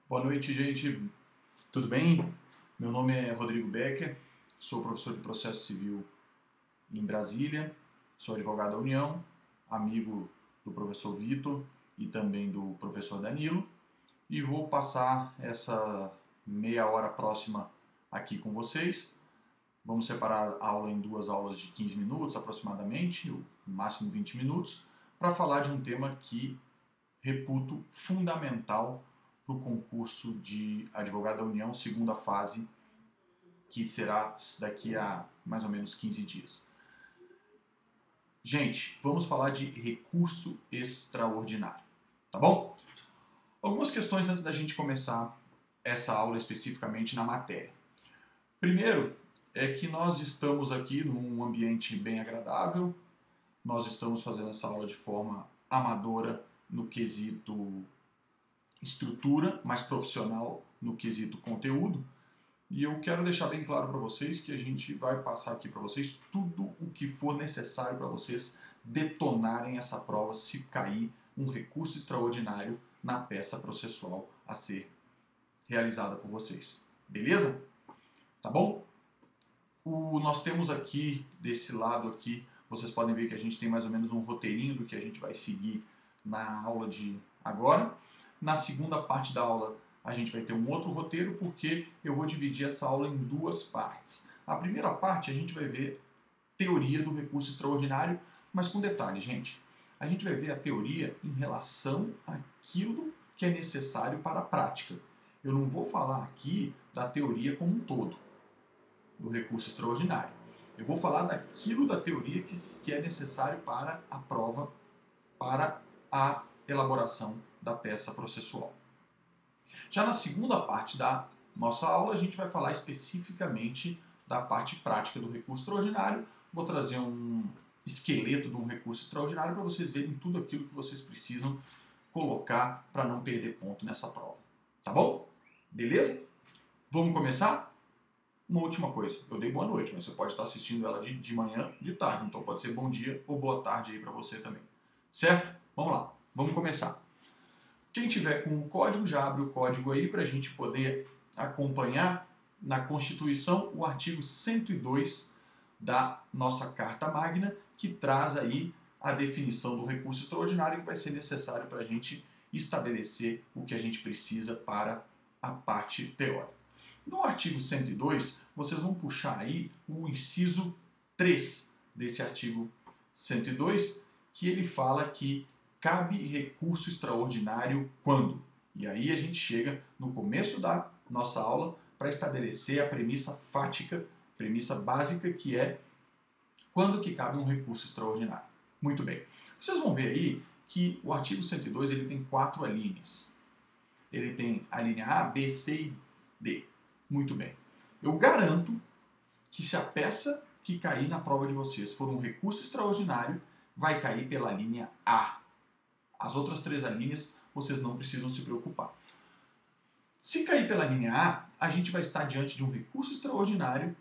Boa noite, gente. Tudo bem? Meu nome é Rodrigo Becker, sou professor de processo civil em Brasília, sou advogado da União, amigo do professor Vitor e também do professor Danilo, e vou passar essa meia hora próxima aqui com vocês. Vamos separar a aula em duas aulas de 15 minutos aproximadamente, no máximo 20 minutos, para falar de um tema que reputo fundamental para o concurso de advogado da União, segunda fase, que será daqui a mais ou menos 15 dias. Gente, vamos falar de recurso extraordinário, tá bom? Algumas questões antes da gente começar essa aula especificamente na matéria. Primeiro, é que nós estamos aqui num ambiente bem agradável, nós estamos fazendo essa aula de forma amadora no quesito estrutura, mais profissional no quesito conteúdo. E eu quero deixar bem claro para vocês que a gente vai passar aqui para vocês tudo o que for necessário para vocês detonarem essa prova se cair um recurso extraordinário na peça processual a ser realizada por vocês. Beleza? Tá bom? Nós temos aqui, desse lado aqui, vocês podem ver que a gente tem mais ou menos um roteirinho do que a gente vai seguir na aula de agora. Na segunda parte da aula a gente vai ter um outro roteiro, porque eu vou dividir essa aula em duas partes. A primeira parte a gente vai ver teoria do recurso extraordinário, mas com detalhe, gente. A gente vai ver a teoria em relação àquilo que é necessário para a prática. Eu não vou falar aqui da teoria como um todo, do recurso extraordinário. Eu vou falar daquilo da teoria que é necessário para a prova, para a elaboração da peça processual. Já na segunda parte da nossa aula, a gente vai falar especificamente da parte prática do recurso extraordinário. Vou trazer um esqueleto de um recurso extraordinário para vocês verem tudo aquilo que vocês precisam colocar para não perder ponto nessa prova. Tá bom? Beleza? Vamos começar? Uma última coisa, eu dei boa noite, mas você pode estar assistindo ela de manhã, de tarde, então pode ser bom dia ou boa tarde aí para você também. Certo? Vamos lá, vamos começar. Quem tiver com o código, já abre o código aí para a gente poder acompanhar na Constituição o artigo 102 da nossa Carta Magna, que traz aí a definição do recurso extraordinário que vai ser necessário para a gente estabelecer o que a gente precisa para a parte teórica. No artigo 102, vocês vão puxar aí o inciso 3 desse artigo 102, que ele fala que cabe recurso extraordinário quando? E aí a gente chega no começo da nossa aula para estabelecer a premissa fática, premissa básica, que é quando que cabe um recurso extraordinário. Muito bem. Vocês vão ver aí que o artigo 102 ele tem 4 alíneas. Ele tem a linha A, B, C e D. Muito bem. Eu garanto que se a peça que cair na prova de vocês for um recurso extraordinário, vai cair pela linha A. As outras 3 alíneas vocês não precisam se preocupar. Se cair pela linha A, a gente vai estar diante de um recurso extraordinário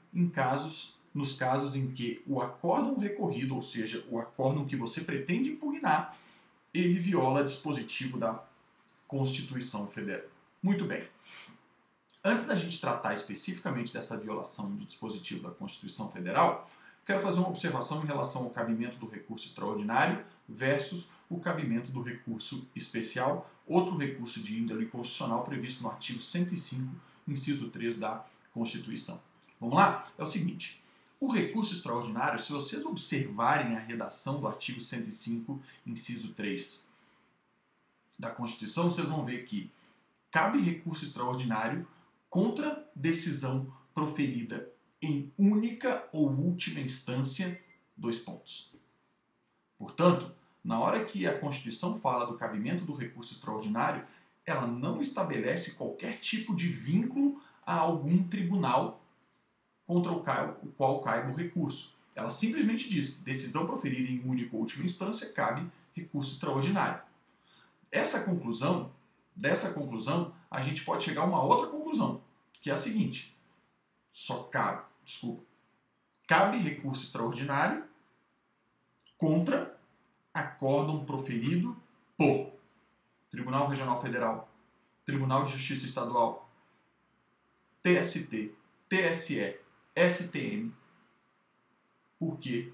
nos casos em que o acórdão recorrido, ou seja, o acórdão que você pretende impugnar, ele viola dispositivo da Constituição Federal. Muito bem. Antes da gente tratar especificamente dessa violação de dispositivo da Constituição Federal, quero fazer uma observação em relação ao cabimento do recurso extraordinário versus o cabimento do recurso especial, outro recurso de índole constitucional previsto no artigo 105, inciso 3 da Constituição. Vamos lá? É o seguinte, o recurso extraordinário, se vocês observarem a redação do artigo 105, inciso 3 da Constituição, vocês vão ver que cabe recurso extraordinário contra decisão proferida em única ou última instância, 2 pontos. Portanto, na hora que a Constituição fala do cabimento do recurso extraordinário, ela não estabelece qualquer tipo de vínculo a algum tribunal contra o qual caiba o recurso. Ela simplesmente diz que decisão proferida em única ou última instância cabe recurso extraordinário. Dessa conclusão, a gente pode chegar a uma outra conclusão, que é a seguinte: cabe recurso extraordinário contra acórdão proferido por Tribunal Regional Federal Tribunal de Justiça Estadual, TST, TSE, STM, porque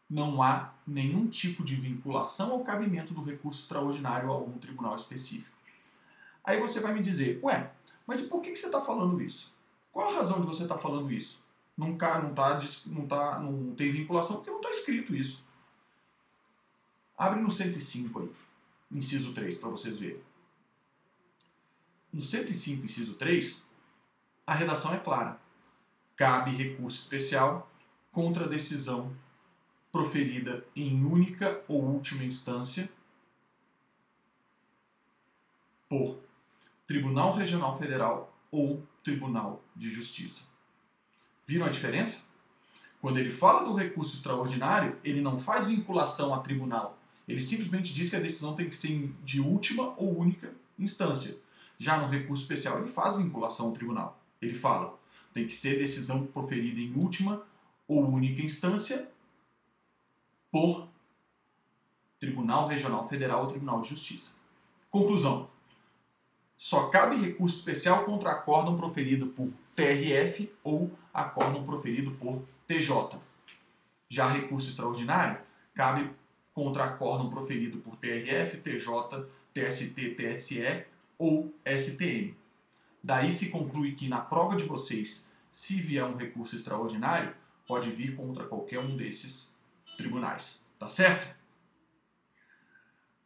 não há nenhum tipo de vinculação ao cabimento do recurso extraordinário a algum tribunal específico. Aí você vai me dizer, ué, mas por que você está falando isso? Qual a razão de você estar falando isso? Não tem vinculação porque não está escrito isso. Abre no 105 aí, inciso 3, para vocês verem. No 105, inciso 3, a redação é clara. Cabe recurso especial contra a decisão proferida em única ou última instância por Tribunal Regional Federal ou Tribunal de Justiça. Viram a diferença? Quando ele fala do recurso extraordinário, ele não faz vinculação a tribunal. Ele simplesmente diz que a decisão tem que ser de última ou única instância. Já no recurso especial, ele faz vinculação ao tribunal. Ele fala, tem que ser decisão proferida em última ou única instância por Tribunal Regional Federal ou Tribunal de Justiça. Conclusão. Só cabe recurso especial contra acórdão proferido por TRF ou acórdão proferido por TJ. Já recurso extraordinário cabe contra acórdão proferido por TRF, TJ, TST, TSE ou STM. Daí se conclui que na prova de vocês, se vier um recurso extraordinário, pode vir contra qualquer um desses tribunais. Tá certo?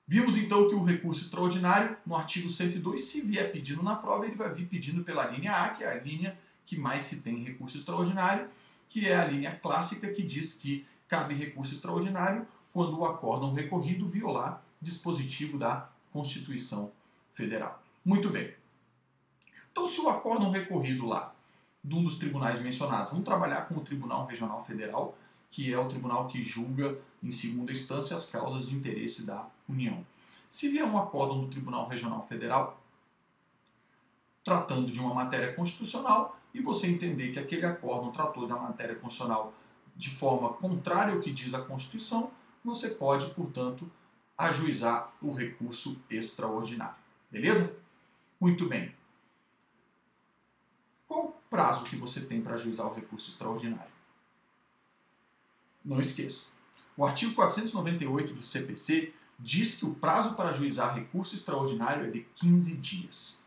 Vimos então que o recurso extraordinário, no artigo 102, se vier pedindo na prova, ele vai vir pedindo pela linha A, que é a linha que mais se tem recurso extraordinário, que é a linha clássica que diz que cabe recurso extraordinário quando o acórdão recorrido violar dispositivo da Constituição Federal. Muito bem. Então, se o acórdão recorrido lá, de um dos tribunais mencionados, vamos trabalhar com o Tribunal Regional Federal, que é o tribunal que julga em segunda instância as causas de interesse da União. Se vier um acórdão do Tribunal Regional Federal tratando de uma matéria constitucional e você entender que aquele acórdão tratou da matéria constitucional de forma contrária ao que diz a Constituição, você pode, portanto, ajuizar o recurso extraordinário. Beleza? Muito bem. Qual o prazo que você tem para ajuizar o recurso extraordinário? Não esqueça. O artigo 498 do CPC diz que o prazo para ajuizar recurso extraordinário é de 15 dias.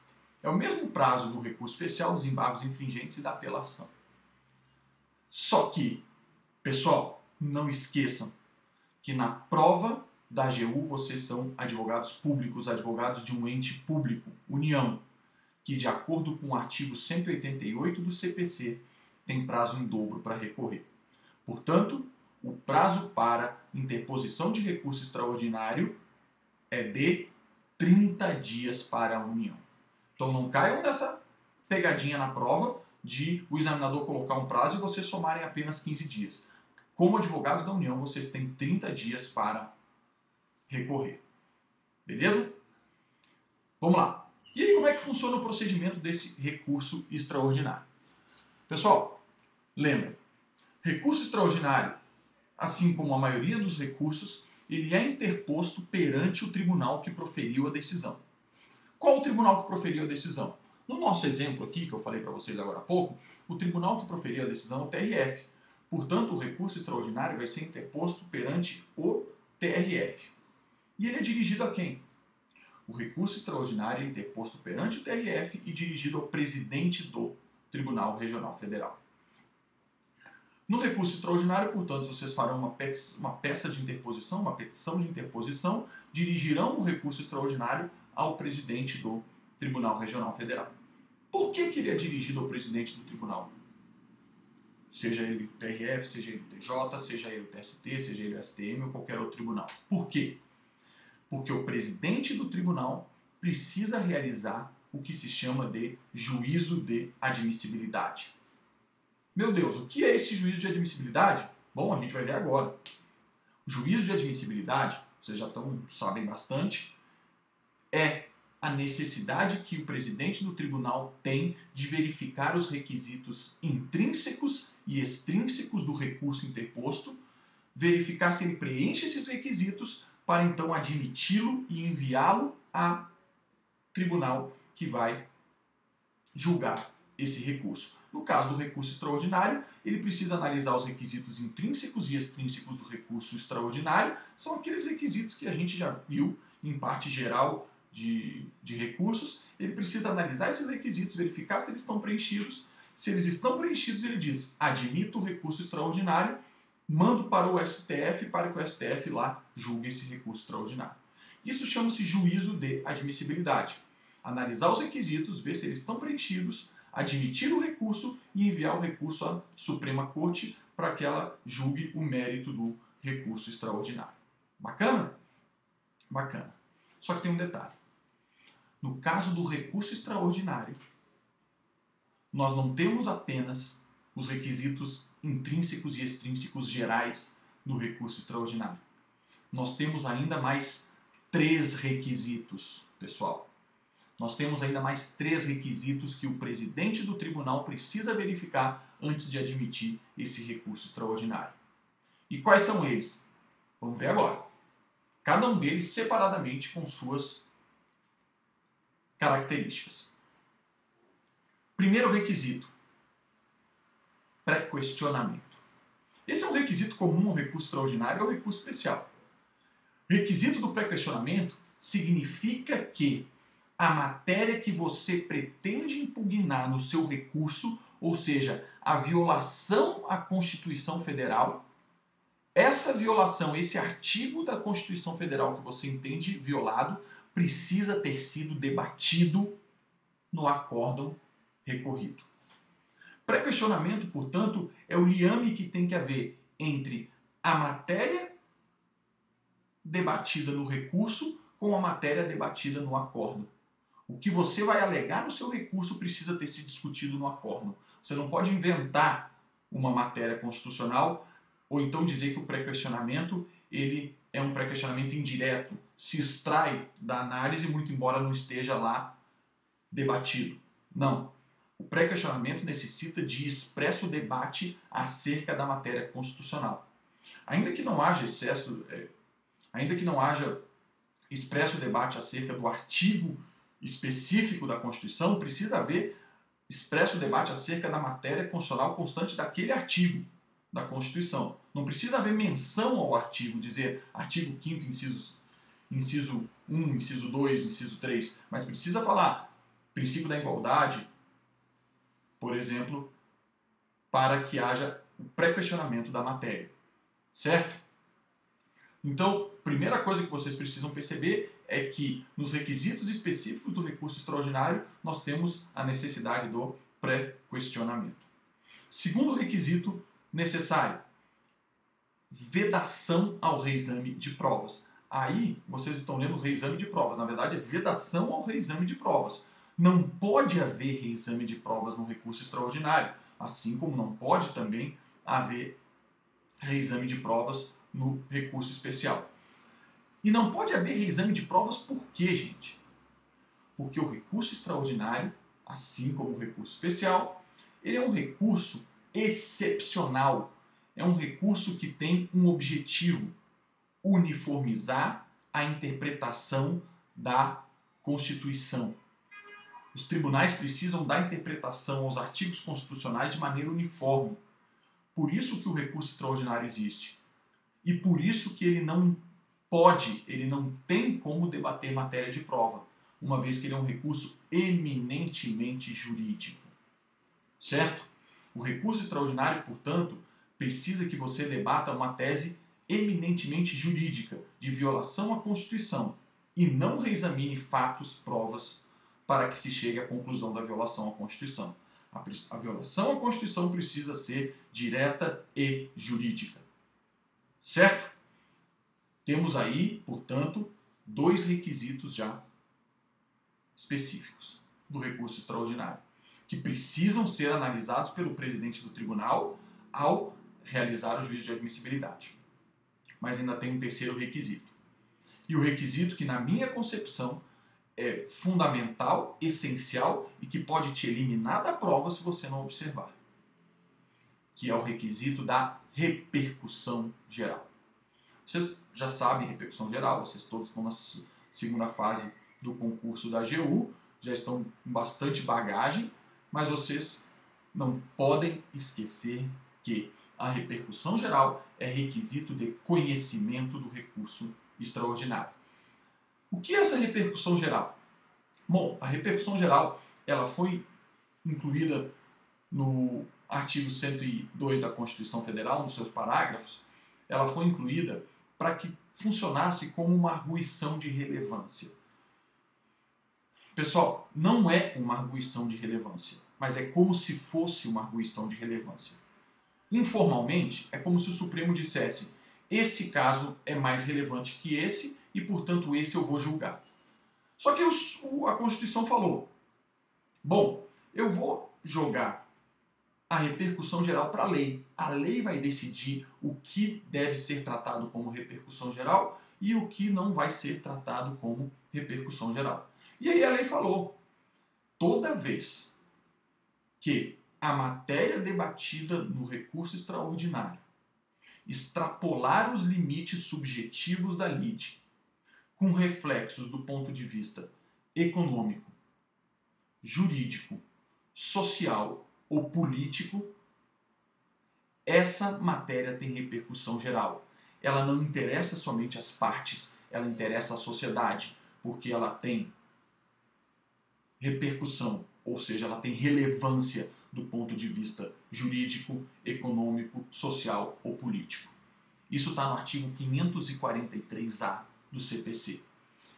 É o mesmo prazo do recurso especial, dos embargos infringentes e da apelação. Só que, pessoal, não esqueçam que na prova da AGU vocês são advogados públicos, advogados de um ente público, União, que de acordo com o artigo 188 do CPC tem prazo em dobro para recorrer. Portanto, o prazo para interposição de recurso extraordinário é de 30 dias para a União. Então não caiam nessa pegadinha na prova de o examinador colocar um prazo e vocês somarem apenas 15 dias. Como advogados da União, vocês têm 30 dias para recorrer. Beleza? Vamos lá. E aí, como é que funciona o procedimento desse recurso extraordinário? Pessoal, lembra, recurso extraordinário, assim como a maioria dos recursos, ele é interposto perante o tribunal que proferiu a decisão. Qual o tribunal que proferiu a decisão? No nosso exemplo aqui, que eu falei para vocês agora há pouco, o tribunal que proferiu a decisão é o TRF. Portanto, o recurso extraordinário vai ser interposto perante o TRF. E ele é dirigido a quem? O recurso extraordinário é interposto perante o TRF e dirigido ao presidente do Tribunal Regional Federal. No recurso extraordinário, portanto, vocês farão uma peça de interposição, uma petição de interposição, dirigirão o recurso extraordinário ao presidente do Tribunal Regional Federal. Por que ele é dirigido ao presidente do tribunal? Seja ele o TRF, seja ele o TJ, seja ele o TST, seja ele o STM ou qualquer outro tribunal. Por quê? Porque o presidente do tribunal precisa realizar o que se chama de juízo de admissibilidade. Meu Deus, o que é esse juízo de admissibilidade? Bom, a gente vai ver agora. O juízo de admissibilidade, vocês já sabem bastante, é a necessidade que o presidente do tribunal tem de verificar os requisitos intrínsecos e extrínsecos do recurso interposto, verificar se ele preenche esses requisitos para então admiti-lo e enviá-lo a tribunal que vai julgar esse recurso. No caso do recurso extraordinário, ele precisa analisar os requisitos intrínsecos e extrínsecos do recurso extraordinário. São aqueles requisitos que a gente já viu em parte geral de recursos. Ele precisa analisar esses requisitos, verificar se eles estão preenchidos. Se eles estão preenchidos, ele diz: admito o recurso extraordinário, mando para o STF para que o STF lá julgue esse recurso extraordinário. Isso chama-se juízo de admissibilidade. Analisar os requisitos, ver se eles estão preenchidos, admitir o recurso e enviar o recurso à Suprema Corte para que ela julgue o mérito do recurso extraordinário. Bacana? Bacana. Só que tem um detalhe. No caso do recurso extraordinário, nós não temos apenas os requisitos intrínsecos e extrínsecos gerais do recurso extraordinário. Nós temos ainda mais 3 requisitos, pessoal. Nós temos ainda mais 3 requisitos que o presidente do tribunal precisa verificar antes de admitir esse recurso extraordinário. E quais são eles? Vamos ver agora. Cada um deles separadamente com suas características. Primeiro requisito: pré-questionamento. Esse é um requisito comum ao recurso extraordinário e ao recurso especial. O requisito do pré-questionamento significa que a matéria que você pretende impugnar no seu recurso, ou seja, a violação à Constituição Federal, essa violação, esse artigo da Constituição Federal que você entende violado, precisa ter sido debatido no acórdão recorrido. Pré-questionamento, portanto, é o liame que tem que haver entre a matéria debatida no recurso com a matéria debatida no acórdão. O que você vai alegar no seu recurso precisa ter sido discutido no acórdão. Você não pode inventar uma matéria constitucional ou então dizer que o pré-questionamento ele é um pré-questionamento indireto, se extrai da análise, muito embora não esteja lá debatido. Não. O pré-questionamento necessita de expresso debate acerca da matéria constitucional. Ainda que não haja expresso debate acerca do artigo específico da Constituição, precisa haver expresso debate acerca da matéria constitucional constante daquele artigo da Constituição. Não precisa haver menção ao artigo, dizer artigo 5º, inciso 1, inciso 2, inciso 3, mas precisa falar princípio da igualdade, por exemplo, para que haja o pré-questionamento da matéria. Certo? Então, primeira coisa que vocês precisam perceber é que nos requisitos específicos do recurso extraordinário nós temos a necessidade do pré-questionamento. Segundo requisito necessário: vedação ao reexame de provas. Aí vocês estão lendo reexame de provas, na verdade é vedação ao reexame de provas. Não pode haver reexame de provas no recurso extraordinário, assim como não pode também haver reexame de provas no recurso especial. E não pode haver reexame de provas por quê, gente? Porque o recurso extraordinário, assim como o recurso especial, ele é um recurso excepcional. É um recurso que tem um objetivo: uniformizar a interpretação da Constituição. Os tribunais precisam dar interpretação aos artigos constitucionais de maneira uniforme. Por isso que o recurso extraordinário existe. E por isso que ele não tem como debater matéria de prova, uma vez que ele é um recurso eminentemente jurídico. Certo? O recurso extraordinário, portanto, precisa que você debata uma tese eminentemente jurídica, de violação à Constituição, e não reexamine fatos, provas, para que se chegue à conclusão da violação à Constituição. A violação à Constituição precisa ser direta e jurídica. Certo? Temos aí, portanto, 2 requisitos já específicos do recurso extraordinário, que precisam ser analisados pelo presidente do tribunal ao realizar o juízo de admissibilidade. Mas ainda tem um terceiro requisito. E o requisito que, na minha concepção, é fundamental, essencial e que pode te eliminar da prova se você não observar, que é o requisito da repercussão geral. Vocês já sabem repercussão geral, vocês todos estão na segunda fase do concurso da AGU, já estão com bastante bagagem, mas vocês não podem esquecer que a repercussão geral é requisito de conhecimento do recurso extraordinário. O que é essa repercussão geral? Bom, a repercussão geral ela foi incluída no artigo 102 da Constituição Federal, nos seus parágrafos. Ela foi incluída para que funcionasse como uma arguição de relevância. Pessoal, não é uma arguição de relevância, mas é como se fosse uma arguição de relevância. Informalmente, é como se o Supremo dissesse: esse caso é mais relevante que esse e, portanto, esse eu vou julgar. Só que a Constituição falou: bom, eu vou jogar a repercussão geral para a lei. A lei vai decidir o que deve ser tratado como repercussão geral e o que não vai ser tratado como repercussão geral. E aí a lei falou: toda vez que a matéria debatida no recurso extraordinário extrapolar os limites subjetivos da lide, com reflexos do ponto de vista econômico, jurídico, social ou político, essa matéria tem repercussão geral. Ela não interessa somente às partes, ela interessa à sociedade, porque ela tem repercussão, ou seja, ela tem relevância do ponto de vista jurídico, econômico, social ou político. Isso está no artigo 543-A do CPC.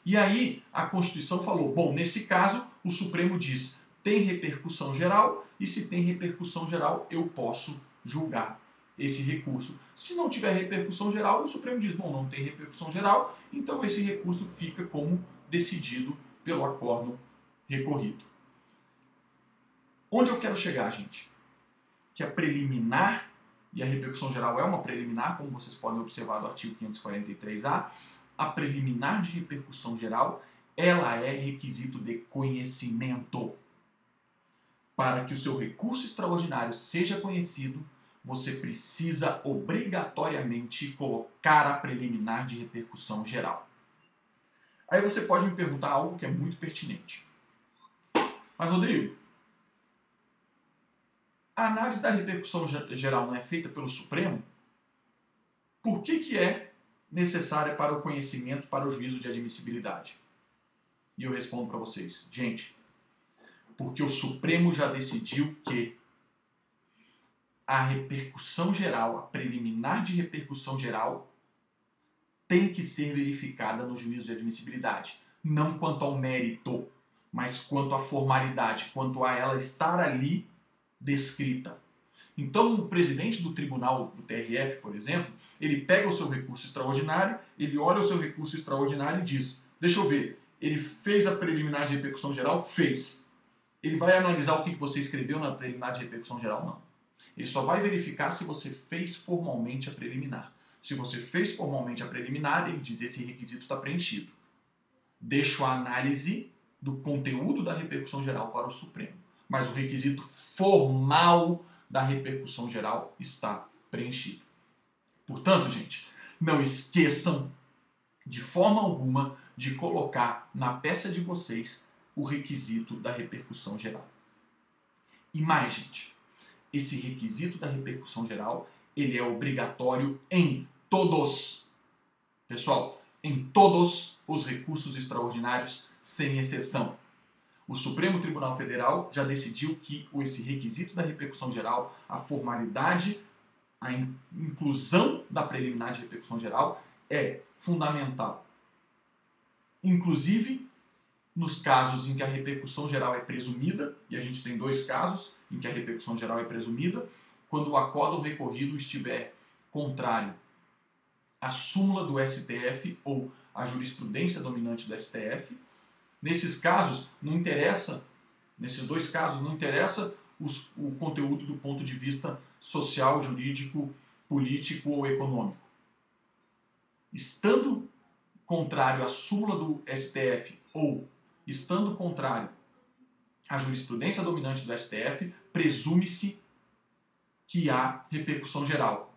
E aí a Constituição falou: bom, nesse caso o Supremo diz, tem repercussão geral, e se tem repercussão geral eu posso julgar esse recurso. Se não tiver repercussão geral, o Supremo diz: bom, não tem repercussão geral, então esse recurso fica como decidido pelo acórdão recorrido. Onde eu quero chegar, gente? Que a preliminar, e a repercussão geral é uma preliminar, como vocês podem observar do artigo 543-A, a preliminar de repercussão geral, ela é requisito de conhecimento. Para que o seu recurso extraordinário seja conhecido, você precisa obrigatoriamente colocar a preliminar de repercussão geral. Aí você pode me perguntar algo que é muito pertinente. Mas, Rodrigo, a análise da repercussão geral não é feita pelo Supremo? Por que é necessária para o conhecimento, para o juízo de admissibilidade? E eu respondo para vocês: gente, porque o Supremo já decidiu que a repercussão geral, a preliminar de repercussão geral, tem que ser verificada no juízo de admissibilidade. Não quanto ao mérito, mas quanto à formalidade, quanto a ela estar ali descrita. Então, o presidente do tribunal do TRF, por exemplo, ele pega o seu recurso extraordinário, ele olha o seu recurso extraordinário e diz: deixa eu ver, ele fez a preliminar de repercussão geral? Fez. Ele vai analisar o que você escreveu na preliminar de repercussão geral? Não. Ele só vai verificar se você fez formalmente a preliminar. Se você fez formalmente a preliminar, ele diz: esse requisito está preenchido. Deixo a análise do conteúdo da repercussão geral para o Supremo. Mas o requisito formal da repercussão geral está preenchido. Portanto, gente, não esqueçam de forma alguma de colocar na peça de vocês o requisito da repercussão geral. E mais, gente, esse requisito da repercussão geral, ele é obrigatório em todos, pessoal, em todos os recursos extraordinários, sem exceção. O Supremo Tribunal Federal já decidiu que esse requisito da repercussão geral, a formalidade, a inclusão da preliminar de repercussão geral é fundamental. Inclusive, nos casos em que a repercussão geral é presumida, e a gente tem dois casos em que a repercussão geral é presumida, quando o acórdão recorrido estiver contrário à súmula do STF ou à jurisprudência dominante do STF. Nesses casos, não interessa, nesses dois casos, não interessa o conteúdo do ponto de vista social, jurídico, político ou econômico. Estando contrário à súmula do STF ou estando contrário à jurisprudência dominante do STF, presume-se que há repercussão geral.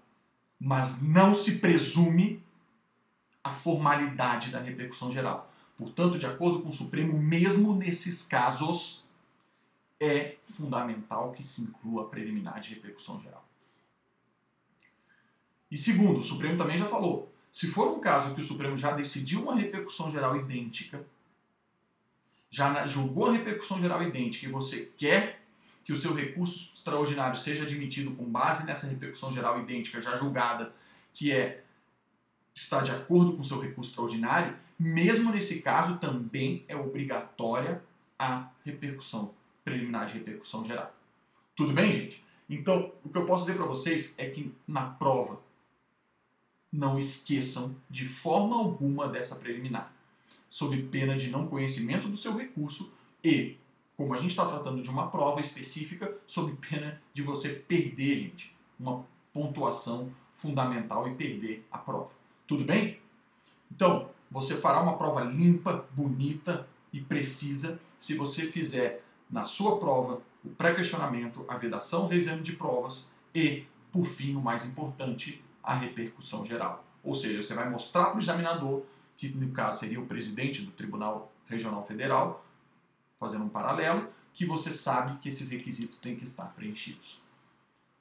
Mas não se presume a formalidade da repercussão geral. Portanto, de acordo com o Supremo, mesmo nesses casos, é fundamental que se inclua a preliminar de repercussão geral. E segundo, o Supremo também já falou, se for um caso que o Supremo já decidiu uma repercussão geral idêntica, já julgou a repercussão geral idêntica e você quer que o seu recurso extraordinário seja admitido com base nessa repercussão geral idêntica já julgada, que está de acordo com o seu recurso extraordinário, mesmo nesse caso também é obrigatória a repercussão preliminar de repercussão geral. Tudo bem, gente? Então, o que eu posso dizer para vocês é que na prova não esqueçam de forma alguma dessa preliminar, sob pena de não conhecimento do seu recurso e, como a gente está tratando de uma prova específica, sob pena de você perder, gente, uma pontuação fundamental e perder a prova. Tudo bem? Então, você fará uma prova limpa, bonita e precisa se você fizer na sua prova o pré-questionamento, a vedação do exame de provas e, por fim, o mais importante, a repercussão geral. Ou seja, você vai mostrar para o examinador, que no caso seria o presidente do Tribunal Regional Federal, fazendo um paralelo, que você sabe que esses requisitos têm que estar preenchidos.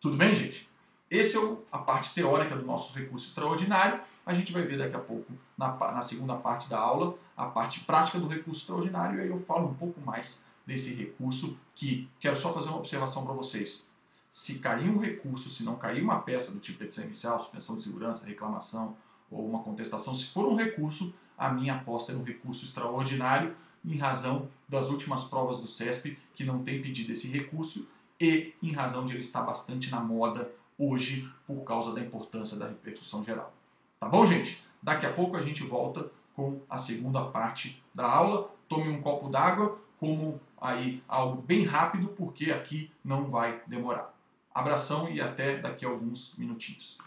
Tudo bem, gente? Essa é a parte teórica do nosso recurso extraordinário. A gente vai ver daqui a pouco, na segunda parte da aula, a parte prática do recurso extraordinário, e aí eu falo um pouco mais desse recurso, que quero só fazer uma observação para vocês. Se cair um recurso, se não cair uma peça do tipo petição inicial, suspensão de segurança, reclamação ou uma contestação, se for um recurso, a minha aposta é no recurso extraordinário, em razão das últimas provas do CESP que não tem pedido esse recurso e em razão de ele estar bastante na moda hoje por causa da importância da repercussão geral. Tá bom, gente? Daqui a pouco a gente volta com a segunda parte da aula. Tome um copo d'água, como aí algo bem rápido, porque aqui não vai demorar. Abração e até daqui a alguns minutinhos.